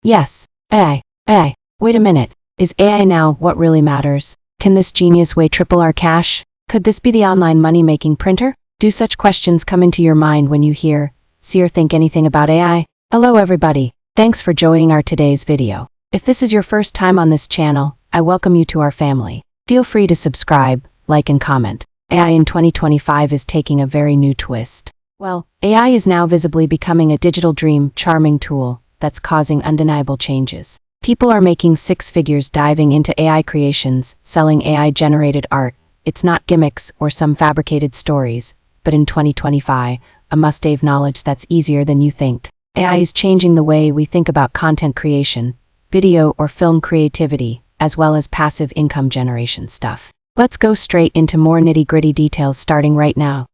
Yes, AI. Wait a minute. Is AI now what really matters? Can this genius way triple our cash? Could this be the online money-making printer? Do such questions come into your mind when you hear, see or think anything about AI? Hello everybody. Thanks for joining our today's video. If this is your first time on this channel, I welcome you to our family. Feel free to subscribe, like and comment. AI in 2025 is taking a very new twist. Well, AI is now visibly becoming a digital dream charming tool that's causing undeniable changes. People are making six figures diving into AI creations, selling AI-generated art. It's not gimmicks or some fabricated stories, but in 2025, a must-have knowledge that's easier than you think. AI is changing the way we think about content creation, video or film creativity, as well as passive income generation stuff. Let's go straight into more nitty-gritty details starting right now.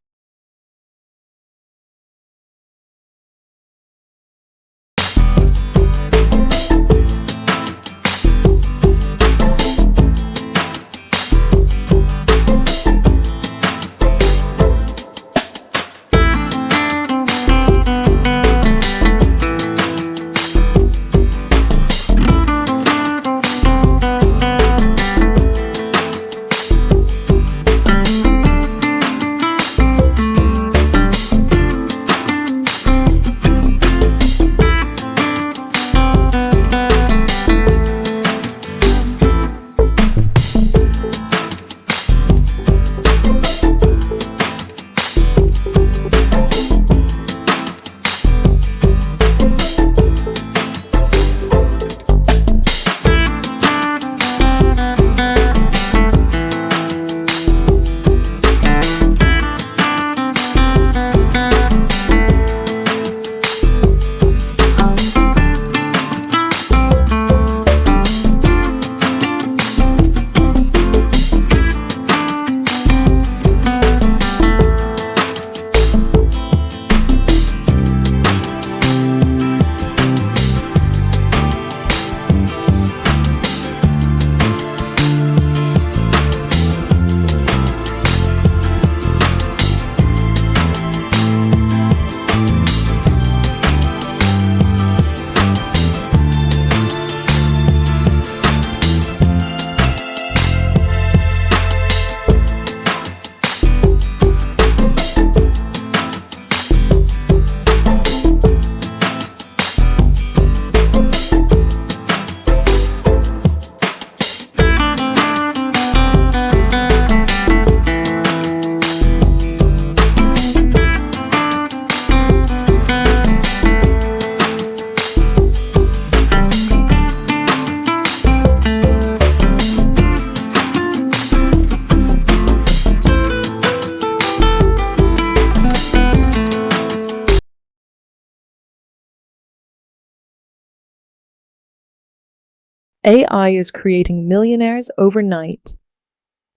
AI is creating millionaires overnight.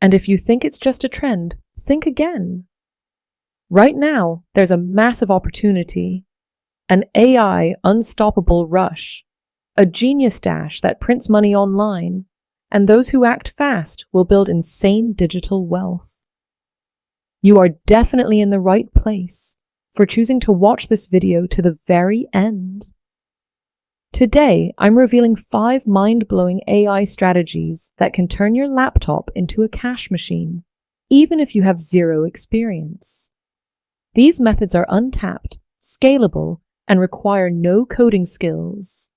And if you think it's just a trend, think again. Right now, there's a massive opportunity, an AI unstoppable rush, a genius dash that prints money online, and those who act fast will build insane digital wealth. You are definitely in the right place for choosing to watch this video to the very end. Today, I'm revealing 5 mind-blowing AI strategies that can turn your laptop into a cash machine, even if you have zero experience. These methods are untapped, scalable, and require no coding skills.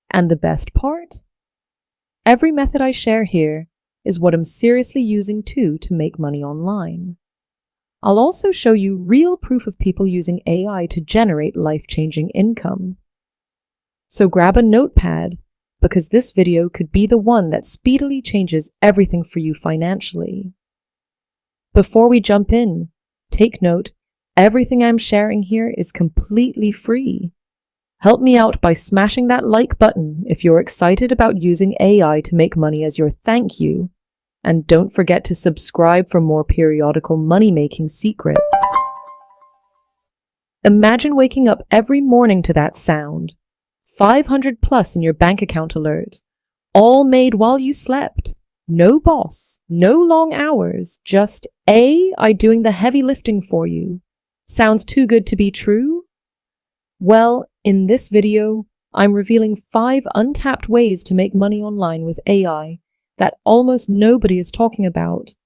And the best part? Every method I share here is what I'm seriously using too to make money online. I'll also show you real proof of people using AI to generate life-changing income. So grab a notepad, because this video could be the one that speedily changes everything for you financially. Before we jump in, take note, everything I'm sharing here is completely free. Help me out by smashing that like button if you're excited about using AI to make money as your thank you. And don't forget to subscribe for more periodical money-making secrets. Imagine waking up every morning to that sound. 500 plus in your bank account alert, all made while you slept. No boss, no long hours, just AI doing the heavy lifting for you. Sounds too good to be true? Well, in this video, I'm revealing 5 untapped ways to make money online with AI that almost nobody is talking about,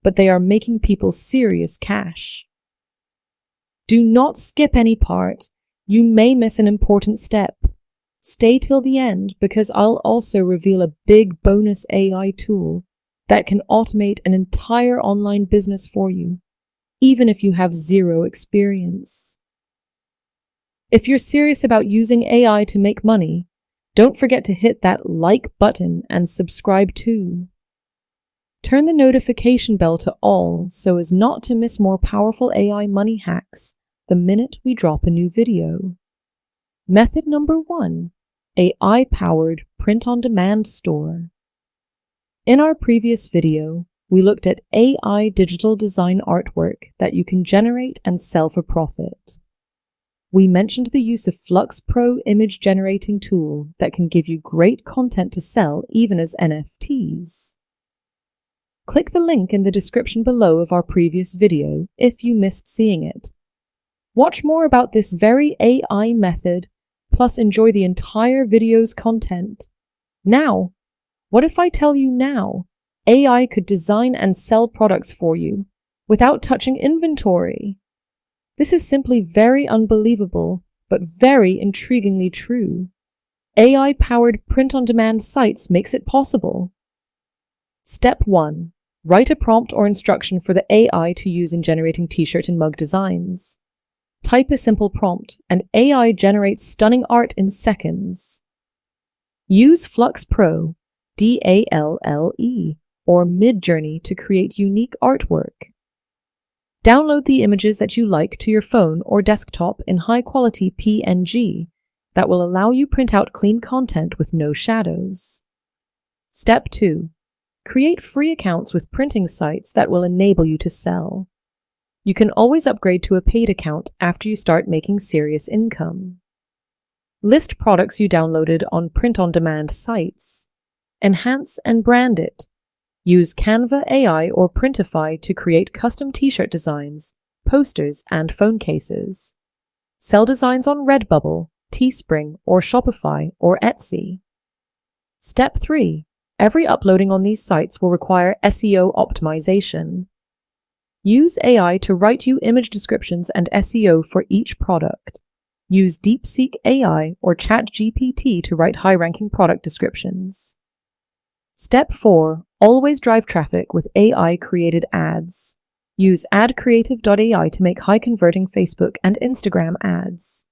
but they are making people serious cash. Do not skip any part. You may miss an important step. Stay till the end because I'll also reveal a big bonus AI tool that can automate an entire online business for you, even if you have zero experience. If you're serious about using AI to make money, don't forget to hit that like button and subscribe too. Turn the notification bell to all so as not to miss more powerful AI money hacks the minute we drop a new video. Method number 1, AI-powered print-on-demand store. In our previous video, we looked at AI digital design artwork that you can generate and sell for profit. We mentioned the use of Flux Pro image generating tool that can give you great content to sell even as NFTs. Click the link in the description below of our previous video if you missed seeing it. Watch more about this very AI method, plus enjoy the entire video's content. Now, what if I tell you now, AI could design and sell products for you without touching inventory? This is simply very unbelievable, but very intriguingly true. AI-powered print-on-demand sites makes it possible. Step 1. Write a prompt or instruction for the AI to use in generating t-shirt and mug designs. Type a simple prompt, and AI generates stunning art in seconds. Use Flux Pro, DALLE, or Midjourney to create unique artwork. Download the images that you like to your phone or desktop in high-quality PNG that will allow you print out clean content with no shadows. Step 2. Create free accounts with printing sites that will enable you to sell. You can always upgrade to a paid account after you start making serious income. List products you downloaded on print-on-demand sites. Enhance and brand it. Use Canva AI or Printify to create custom t-shirt designs, posters, and phone cases. Sell designs on Redbubble, Teespring, or Shopify or Etsy. Step 3. Every uploading on these sites will require SEO optimization. Use AI to write you image descriptions and SEO for each product. Use Deepseek AI or ChatGPT to write high-ranking product descriptions. Step 4. Always drive traffic with AI-created ads. Use adcreative.ai to make high-converting Facebook and Instagram ads.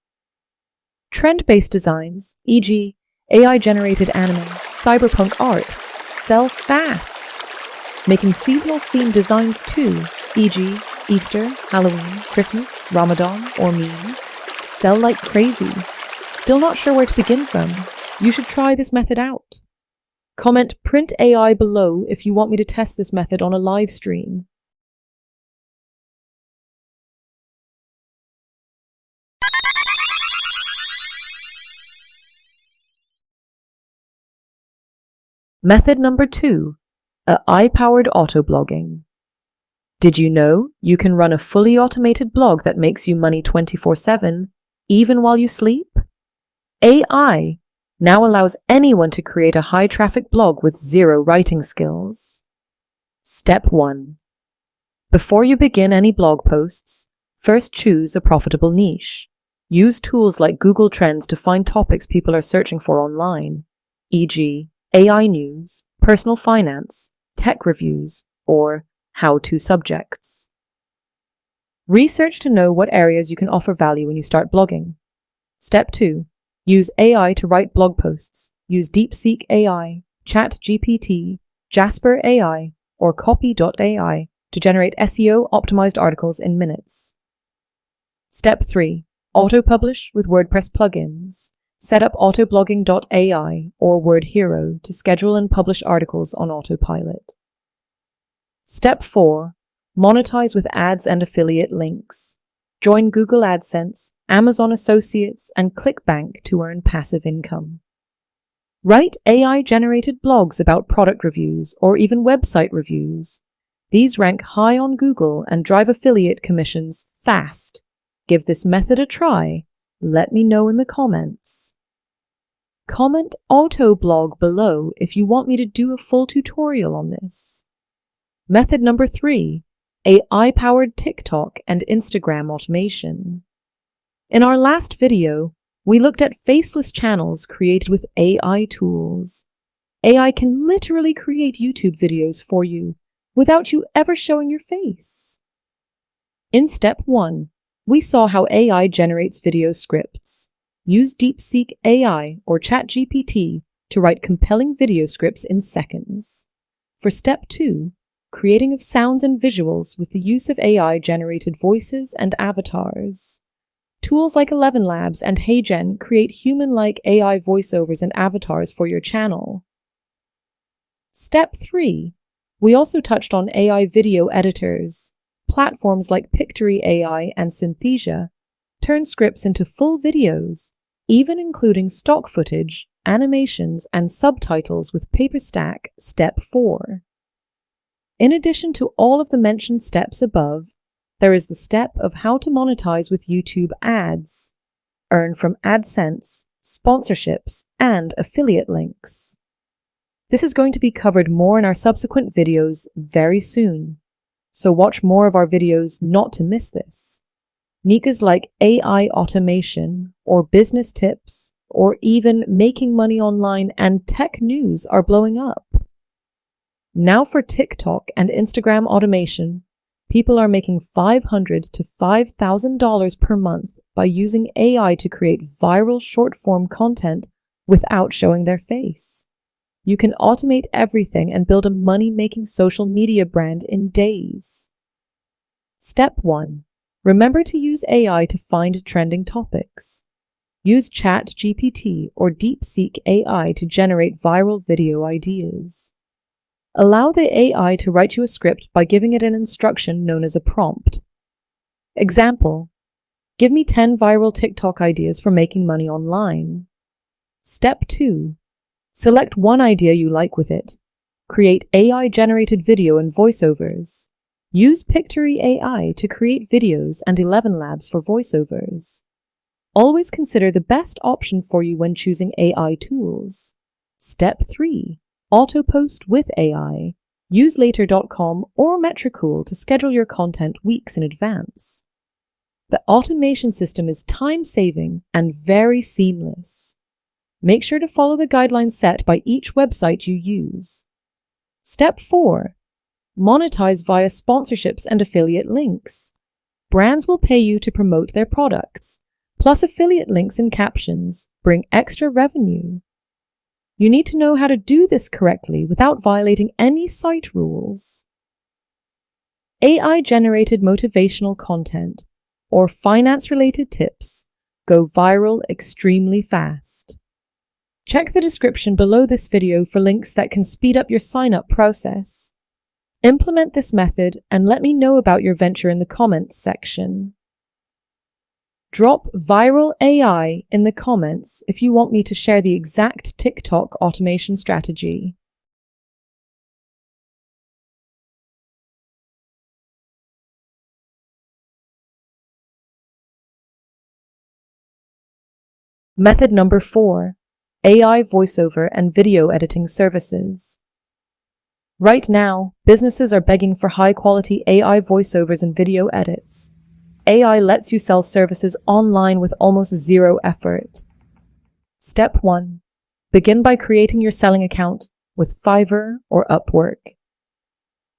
Trend-based designs, e.g., AI-generated anime, cyberpunk art, sell fast. Making seasonal themed designs too, e.g., Easter, Halloween, Christmas, Ramadan, or memes, sell like crazy. Still not sure where to begin from? You should try this method out. Comment print AI below if you want me to test this method on a live stream. Method number 2. AI-powered auto-blogging. Did you know you can run a fully automated blog that makes you money 24/7, even while you sleep? AI now allows anyone to create a high-traffic blog with zero writing skills. Step 1. Before you begin any blog posts, first choose a profitable niche. Use tools like Google Trends to find topics people are searching for online, e.g., AI news, personal finance, tech reviews, or how-to subjects. Research to know what areas you can offer value when you start blogging. Step 2. Use AI to write blog posts. Use Deepseek AI, ChatGPT, Jasper AI, or Copy.ai to generate SEO-optimized articles in minutes. Step 3. Auto-publish with WordPress plugins. Set up autoblogging.ai or WordHero to schedule and publish articles on Autopilot. Step 4. Monetize with ads and affiliate links. Join Google AdSense, Amazon Associates, and ClickBank to earn passive income. Write AI-generated blogs about product reviews or even website reviews. These rank high on Google and drive affiliate commissions fast. Give this method a try. Let me know in the comments. Comment autoblog below if you want me to do a full tutorial on this. Method number 3, AI-powered TikTok and Instagram automation. In our last video, we looked at faceless channels created with AI tools. AI can literally create YouTube videos for you without you ever showing your face. In step 1, we saw how AI generates video scripts. Use Deepseek AI or ChatGPT to write compelling video scripts in seconds. For step 2, creating of sounds and visuals with the use of AI-generated voices and avatars. Tools like 11 Labs and HeyGen create human-like AI voiceovers and avatars for your channel. Step 3. We also touched on AI video editors. Platforms like Pictory AI and Synthesia turn scripts into full videos, even including stock footage, animations, and subtitles with Paperstack Step 4. In addition to all of the mentioned steps above, there is the step of how to monetize with YouTube ads, earn from AdSense, sponsorships, and affiliate links. This is going to be covered more in our subsequent videos very soon, so watch more of our videos not to miss this. Nikas like AI automation, or business tips, or even making money online and tech news are blowing up. Now for TikTok and Instagram automation, people are making $500 to $5,000 per month by using AI to create viral short-form content without showing their face. You can automate everything and build a money-making social media brand in days. Step 1. Remember to use AI to find trending topics. Use ChatGPT or Deepseek AI to generate viral video ideas. Allow the AI to write you a script by giving it an instruction known as a prompt. Example: give me 10 viral TikTok ideas for making money online. Step 2. Select one idea you like with it. Create AI-generated video and voiceovers. Use Pictory AI to create videos and 11 Labs for voiceovers. Always consider the best option for you when choosing AI tools. Step 3. Auto-post with AI. Use Later.com or Metricool to schedule your content weeks in advance. The automation system is time-saving and very seamless. Make sure to follow the guidelines set by each website you use. Step 4. Monetize via sponsorships and affiliate links. Brands will pay you to promote their products, plus affiliate links and captions bring extra revenue. You need to know how to do this correctly without violating any site rules. AI-generated motivational content or finance-related tips go viral extremely fast. Check the description below this video for links that can speed up your sign-up process. Implement this method and let me know about your venture in the comments section. Drop viral AI in the comments if you want me to share the exact TikTok automation strategy. Method number 4. AI voiceover and video editing services. Right now, businesses are begging for high-quality AI voiceovers and video edits. AI lets you sell services online with almost zero effort. Step 1. Begin by creating your selling account with Fiverr or Upwork.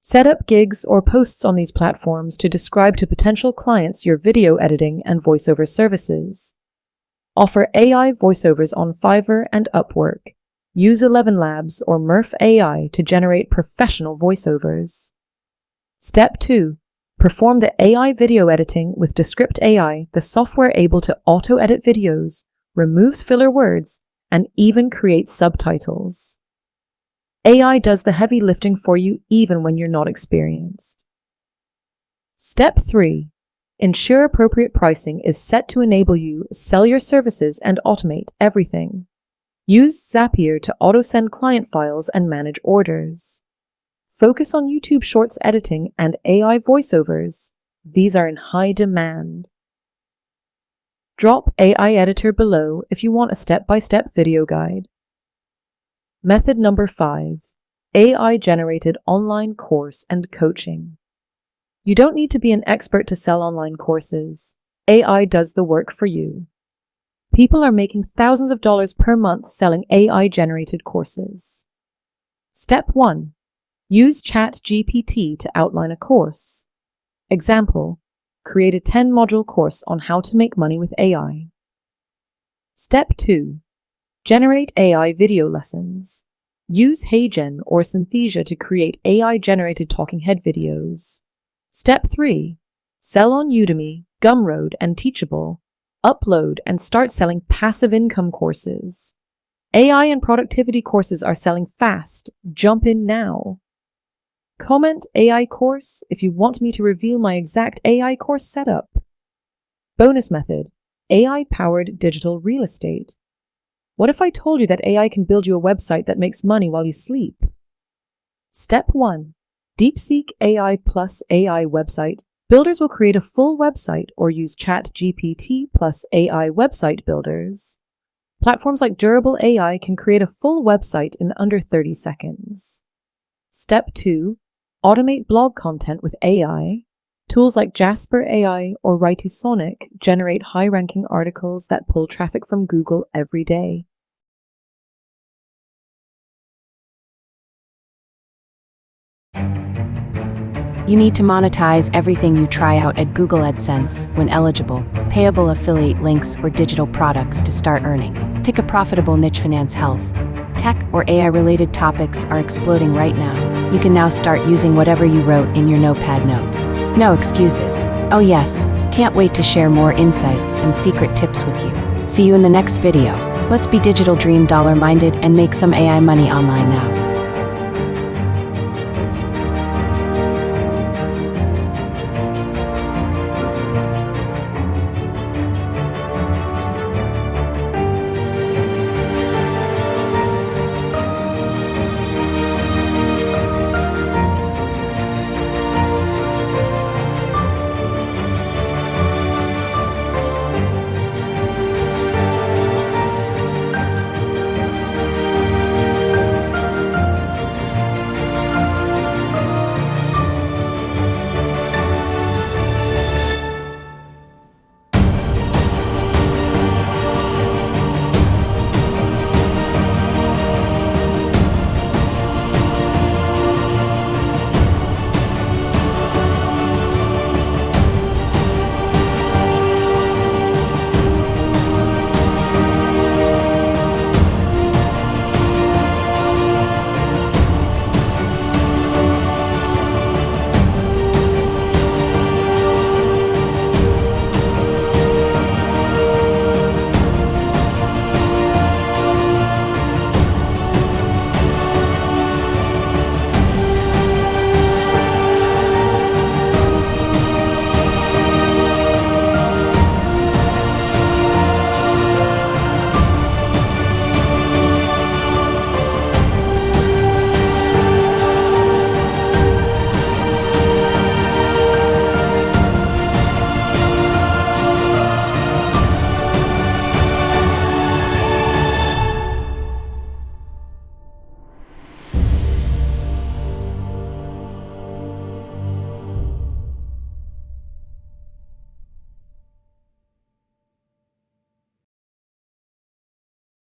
Set up gigs or posts on these platforms to describe to potential clients your video editing and voiceover services. Offer AI voiceovers on Fiverr and Upwork. Use 11 Labs or Murph AI to generate professional voiceovers. Step 2. Perform the AI video editing with Descript AI, the software able to auto-edit videos, removes filler words, and even creates subtitles. AI does the heavy lifting for you even when you're not experienced. Step 3. Ensure appropriate pricing is set to enable you sell your services and automate everything. Use Zapier to auto-send client files and manage orders. Focus on YouTube Shorts editing and AI voiceovers. These are in high demand. Drop AI Editor below if you want a step-by-step video guide. Method number 5. AI-generated online course and coaching. You don't need to be an expert to sell online courses. AI does the work for you. People are making thousands of dollars per month selling AI-generated courses. Step 1. Use ChatGPT to outline a course. Example: create a 10-module course on how to make money with AI. Step 2. Generate AI video lessons. Use HeyGen or Synthesia to create AI-generated talking head videos. Step 3. Sell on Udemy, Gumroad, and Teachable. Upload and start selling passive income courses. AI and productivity courses are selling fast. Jump in now. Comment AI course if you want me to reveal my exact AI course setup. Bonus method: AI-powered digital real estate. What if I told you that AI can build you a website that makes money while you sleep? Step 1. Deepseek AI plus AI website. Builders will create a full website or use ChatGPT plus AI website builders. Platforms like Durable AI can create a full website in under 30 seconds. Step 2. Automate blog content with AI. Tools like Jasper AI or Writysonic generate high-ranking articles that pull traffic from Google every day. You need to monetize everything you try out at Google AdSense when eligible, payable affiliate links or digital products to start earning. Pick a profitable niche. Finance, health, tech, or AI-related topics are exploding right now. You can now start using whatever you wrote in your notepad notes. No excuses. Oh yes, can't wait to share more insights and secret tips with you. See you in the next video. Let's be digital dream dollar minded and make some AI money online now.